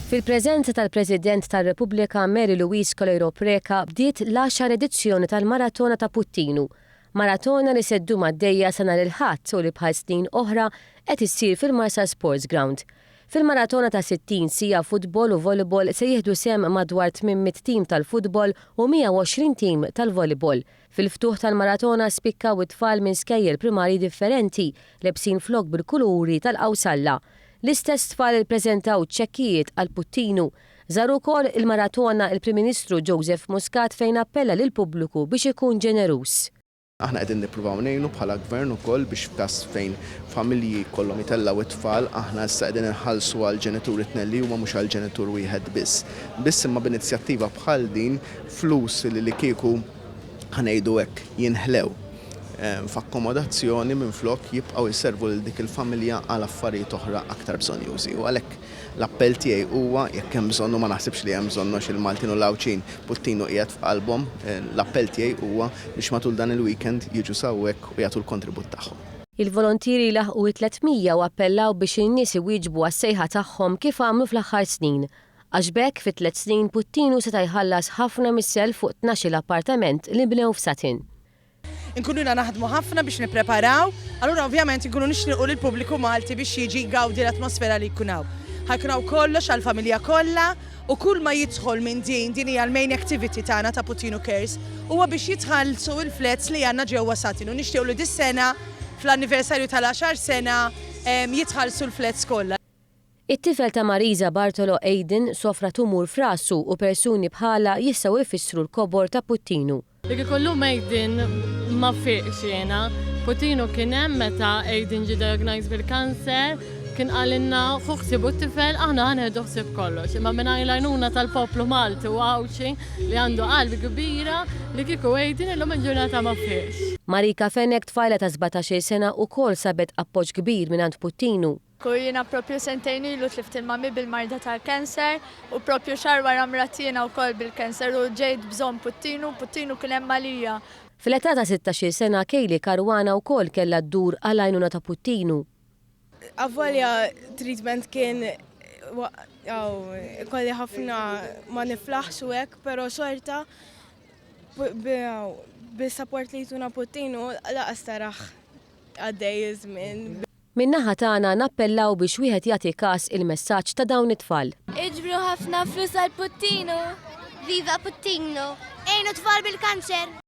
Fil-preżenza tal-President tar-Repubblika Mary Louise Colero Preca bdiet l-10 edizzjoni tal-Maratona ta' Puttinu. Maratona li seddu maddejja sa nhar il-Ħadd u li bħal snin oħra qed issir fil-Marsa Sports Ground. Fil-maratona ta' 60 sija futbol u volleyball se jieħdu sem madwar 800 tim tal-futbol u 120 tim tal-volleyball. Fil-ftuħ tal-maratona spikkaw it-tfal minn skejjel primarji differenti lebsin flok bil-kuluri tal-qawsalla. L-istess tfal ippreżentaw ċekkijiet għal Puttinu. Żaru wkoll il-maratona il-Prim Ministru Joseph Muscat fejn appella lil pubbliku biex ikun ġenerus. Aħna qegħdin nippruvaw ngħinu bħala gvern ukoll biex f'każ fejn familji kollhom itellaw it-tfal aħna issa qegħdin inħallsu għal ġenituri tnelli huma mhux għal ġenitur wieħed biss. Biss imma b'inizjattiva bħal din flus li kieku ħanejdu hekk jinħlew f'akkomodazzjoni minflok jibqgħu jservu lil dik il-familja għal affarijiet oħra aktar bżonjużi. U għalhekk l-appell tiegħi huwa jekk hemm bżonn u ma naħsibx li hemm bżonnox il-Maltin u l-Awċin Puttinu qiegħed f'qalbhom, l-appell tiegħi huwa biex matul dan il-weekend jiġu sawhekk u jagħtu l-kontribut tagħhom. Il-volontiri laħqu 300 u appellaw biex in-nies iwieġbu għas-sejħa tagħhom kif għamlu fl-aħħar snin. Għax b'hekk fit-3 snin Puttinu seta' jħallas ħafna mis-self fuq 12 appartament li bnew f'Satin. Inkununa naħdmu ħafna biex nippreparaw, allura ovvjament inkunu nixtiequ lill-pubbliku Malti biex jiġi jgawdi l-atmosfera li jkun hawn. Ħajkun hawn kollox għall-familja kollha u kull ma jidħol minn din hija l-main activity tagħna ta' Puttinu Cares huwa biex jitħallsu l-flets li għandna ġewwa Satin u nixtiequ li dis-sena fl-anniversarju tal-10 sena jitħallsu l-flets kollha. It-tifel ta' Marisa Bartolo Aiden sofra tumur f'rasu u persuni bħala jistgħu jfissru l-kobor ta' Puttinu. Dik ikollu Aiden ma fiqx jiena. Puttinu kien hemm meta Aiden ġie diagnosed bil-kanser, kien qalinna ħsibu t-tifel aħna ħaneħdu ħsieb kollox. Imma mingħajr l-għajnuna tal-poplu Malti u Awċi li għandu qalbi kbira li kieku Aiden illum il-ġurnata ma fiqx. Marika Fenek tfajla ta' 17 sena wkoll sabet appoġġ kbir mingħand Puttinu. Jiena propju sentejn ilu tlift il-mami bil-marda tal-kanser u propju xahar wara mratina wkoll bil-kanser u ġejt bżonn Puttinu kien hemm għalija. Fil-età ta' 16 sena Kejli Karwana wkoll kellha ddur għall-għajnuna ta' Puttinu. Avvolja treatment kien kolli ħafna ma niflaħx u hekk, però xorta bis-support li jtuna Puttinu laqas taraħ għaddej iż-żmien. Min-naħa tagħna nappellaw biex wieħed jagħti każ il-messaġġ ta' dawn it-tfal. Iġbru ħafna flus għal Puttinu. Viva Puttinu! Ejnu tfal bil-kanċer!